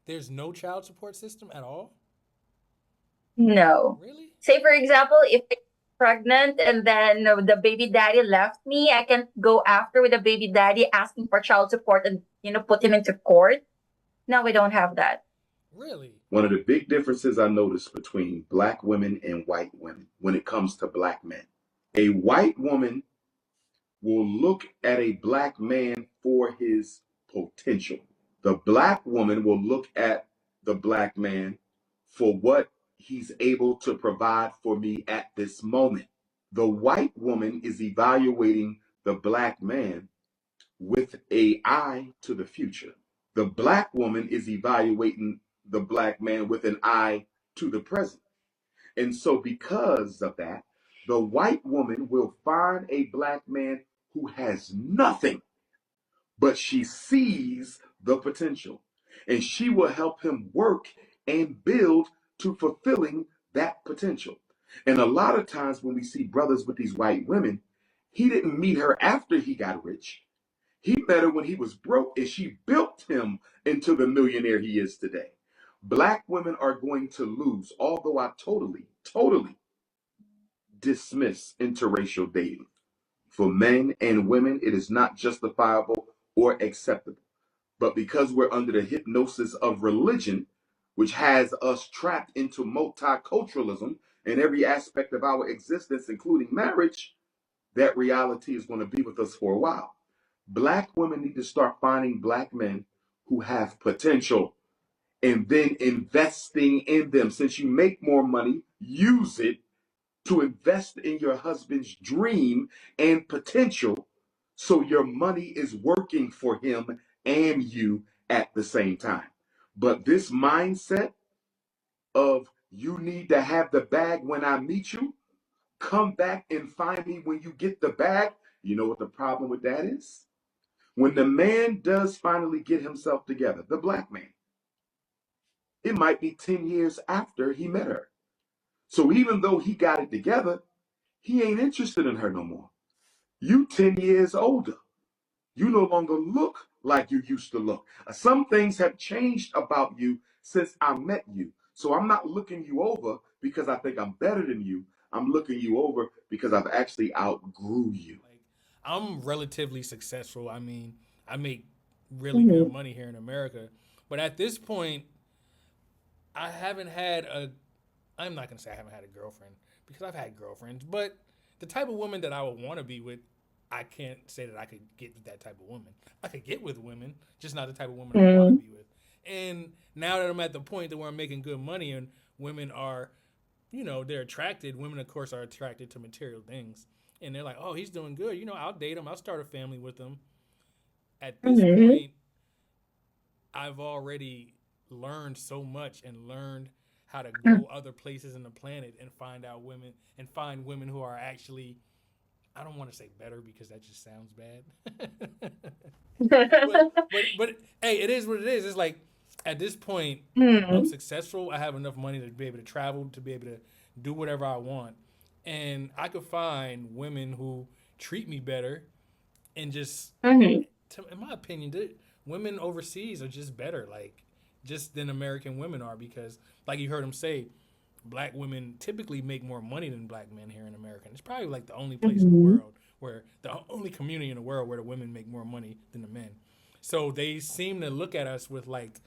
There's no child support system at all? No. Really? Say, for example, if I'm pregnant and then the baby daddy left me, I can go after with the baby daddy asking for child support and, put him into court. No, we don't have that. Really? One of the big differences I noticed between black women and white women when it comes to black men. A white woman will look at a black man for his potential. The black woman will look at the black man for what he's able to provide for me at this moment. The white woman is evaluating the black man with a eye to the future. The black woman is evaluating the black man with an eye to the present. And so, because of that, the white woman will find a black man who has nothing, but she sees the potential. And she will help him work and build to fulfilling that potential. And a lot of times, when we see brothers with these white women, he didn't meet her after he got rich. He met her when he was broke, and she built him into the millionaire he is today. Black women are going to lose, although I totally dismiss interracial dating. For men and women, it is not justifiable or acceptable. But because we're under the hypnosis of religion, which has us trapped into multiculturalism in every aspect of our existence, including marriage, that reality is going to be with us for a while. Black women need to start finding black men who have potential and then investing in them. Since you make more money, use it to invest in your husband's dream and potential so your money is working for him and you at the same time. But this mindset of you need to have the bag when I meet you, come back and find me when you get the bag. You know what the problem with that is? When the man does finally get himself together, the black man, it might be 10 years after he met her. So even though he got it together, he ain't interested in her no more. You 10 years older. You no longer look like you used to look. Some things have changed about you since I met you. So I'm not looking you over because I think I'm better than you. I'm looking you over because I've actually outgrew you. Like, I'm relatively successful. I mean, I make really good Mhm. money here in America. But at this point, I haven't had a I'm not gonna say I haven't had a girlfriend because I've had girlfriends, but the type of woman that I would want to be with, I can't say that I could get with that type of woman. I could get with women, just not the type of woman I want to Mm. be with. And now that I'm at the point that where I'm making good money and women are, they're attracted. Women, of course, are attracted to material things, and they're like, "Oh, he's doing good. I'll date him. I'll start a family with him." At this Mhm. point, I've already learned so much and learned how to go other places in the planet and find out women and find women who are actually, I don't want to say better because that just sounds bad. but hey, it is what it is. It's like at this point I'm Mm. successful. I have enough money to be able to travel, to be able to do whatever I want. And I could find women who treat me better and just Mhm. in my opinion, women overseas are just better, like just than American women are, because, like you heard him say, black women typically make more money than black men here in America. And it's probably like the only place in the Mhm. world where the only community in the world where the women make more money than the men. So they seem to look at us with like,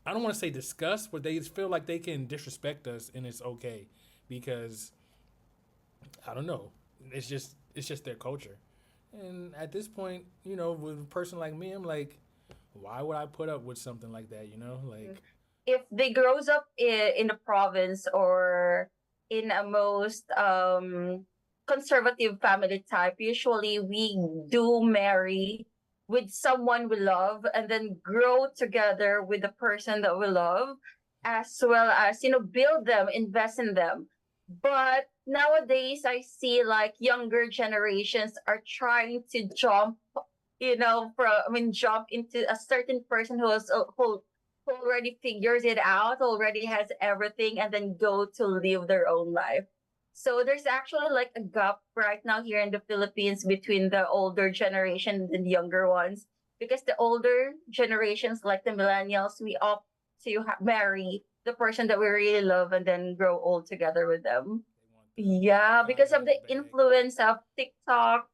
I don't want to say disgust, but they feel like they can disrespect us and it's okay because I don't know. It's just their culture. And at this point, with a person like me, I'm like, why would I put up with something like that? Like, If they grows up in a province or in a most conservative family type, usually we do marry with someone we love and then grow together with the person that we love, as well as build them, invest in them. But nowadays I see like younger generations are trying to jump, jump into a certain person who already figures it out, already has everything, and then go to live their own life. So there's actually like a gap right now here in the Philippines between the older generation and the younger ones. because the older generations, like the millennials, we opt to marry the person that we really love and then grow old together with them. They want Yeah, the because of the Kardashians bag. influence of TikTok,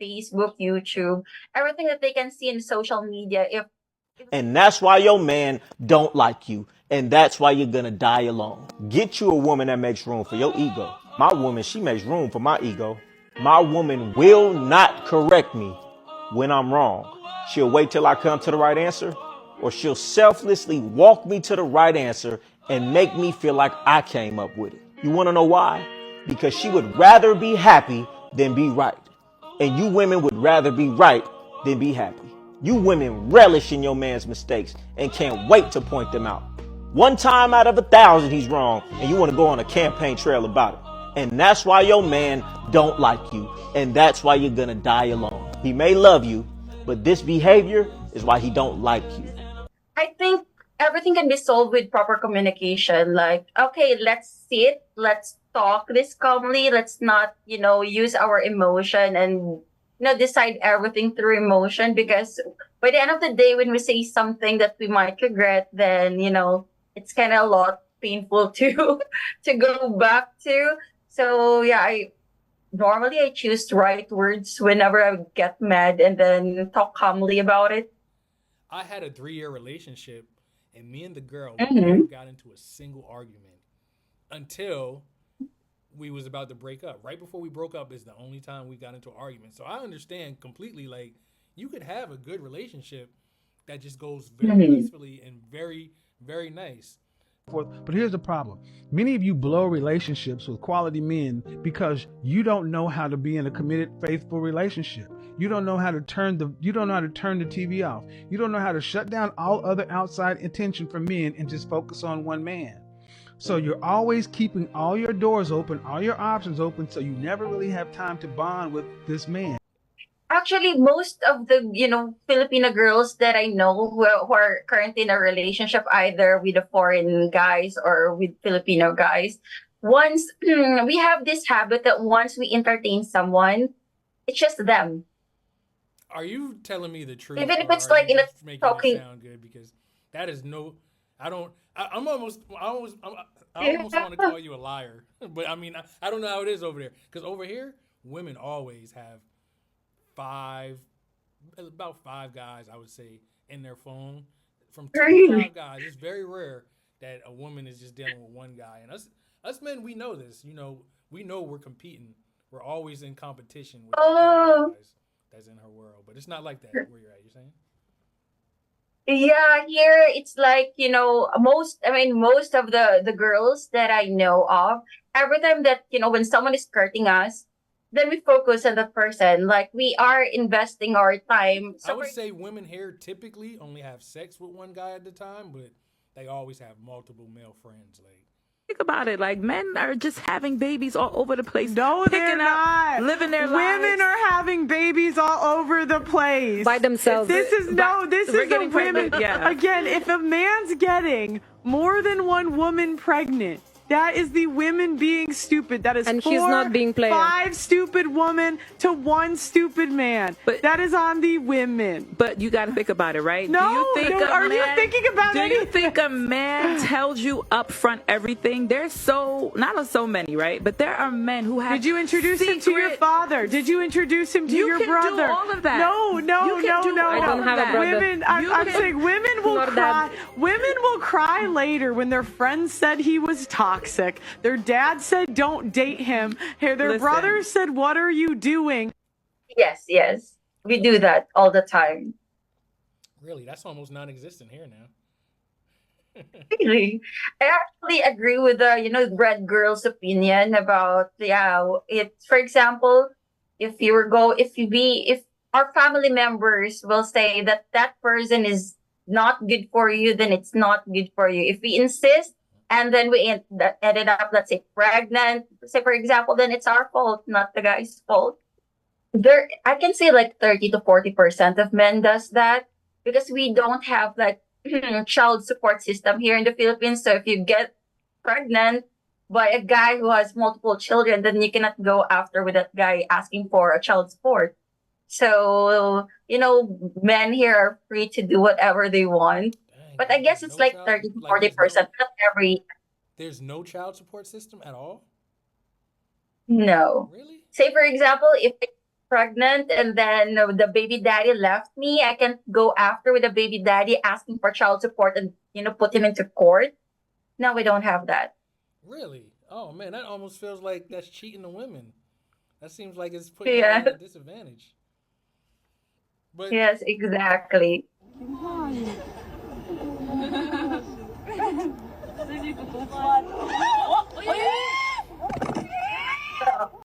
Facebook, YouTube, everything that they can see in social media. If And that's why your man don't like you. And that's why you're gonna die alone. Get you a woman that makes room for your ego. My woman, she makes room for my ego. My woman will not correct me when I'm wrong. She'll wait till I come to the right answer, or she'll selflessly walk me to the right answer and make me feel like I came up with it. You wanna know why? Because she would rather be happy than be right. And you women would rather be right than be happy. You women relish in your man's mistakes and can't wait to point them out. One time out of 1,000 he's wrong, and you want to go on a campaign trail about it. And that's why your man don't like you, and that's why you're gonna die alone. He may love you, but this behavior is why he don't like you. I think everything can be solved with proper communication. Like, okay, let's sit, let's talk this calmly. Let's not, use our emotion and decide everything through emotion, because by the end of the day, when we say something that we might regret, then it's kind of a lot painful to to go back to. So yeah, I choose the right words whenever I get mad and then talk calmly about it. I had a 3-year relationship, and me and the girl we never Hmm. got into a single argument until we was about to break up. Right before we broke up is the only time we got into an argument. So I understand completely. Like, you could have a good relationship that just goes very Hmm. peacefully and very, very nice. But here's the problem. Many of you blow relationships with quality men because you don't know how to be in a committed, faithful relationship. You don't know how to turn the TV off. You don't know how to shut down all other outside attention from men and just focus on one man. So you're always keeping all your doors open, all your options open, so you never really have time to bond with this man. Actually, most of the Filipino girls that I know who are currently in a relationship, either with the foreign guys or with Filipino guys, once we have this habit that once we entertain someone, it's just them. Are you telling me the truth, Even if or it's are you like in a just making it talking. sound good? Because that is no, I don't. I'm almost. I Yeah. almost want to call you a liar, but I mean, I don't know how it is over there. Because over here, women always have five, about 5 guys, I would say, in their phone. From 2 to 5 Really? guys, it's very rare that a woman is just dealing with one guy. And us men, we know this. We know we're competing. We're always in competition with the other Oh. guys that's in her world. But it's not like that where you're at. You're saying? Yeah, here it's like, most of the girls that I know of, every time that, when someone is courting us, then we focus on the person. Like, we are investing our time. I So would for say women here typically only have sex with one guy at the time, but they always have multiple male friends. Like, Think about it. Like, men are just having babies all over the place. No, they're picking up, not. living their Women lives. are having babies all over the place. By themselves. This is We're the getting women. pregnant, yeah. Again, if a man's getting more than one woman pregnant, that is the women being stupid. That is And 4, she's not being player. 5 stupid women to 1 stupid man. But- that is on the women. But you got to think about it, right? No, do you think no, a are you man, thinking about Do you anything? think a man tells you up front everything? There's not so many, right? But there are men who have. Did you introduce him to your secret- father? Did you introduce him to You your can do brother? all of that. No, You can do I don't all have of a that. brother. Women, You I'm can- saying women will Nor cry. dad. Women will cry later when their friends said he was toxic. Their dad said don't date him. Their Listen. brother said, what are you doing? yes, yes, we do that all the time. really, that's almost non-existent here now. Really, I actually agree with the red girl's opinion about, yeah, it. For example, if our family members will say that that person is not good for you, then it's not good for you. If we insist and then we ended up, let's say, pregnant, say for example, then it's our fault, not the guy's fault. There, I can say like 30 to 40% of men does that, because we don't have like child support system here in the Philippines. So if you get pregnant by a guy who has multiple children, then you cannot go after with that guy asking for a child support. So, men here are free to do whatever they want. Dang, But I guess it's no like child, 30 to like 40%. Not every, there's no child support system at all. no. Really? Say, for example, if I'm pregnant and then the baby daddy left me, I can go after with the baby daddy asking for child support and, put him into court. No, we don't have that. Really? Oh man, that almost feels like that's cheating the women. That seems like it's putting y'all Yeah. at a disadvantage. But Yes, exactly.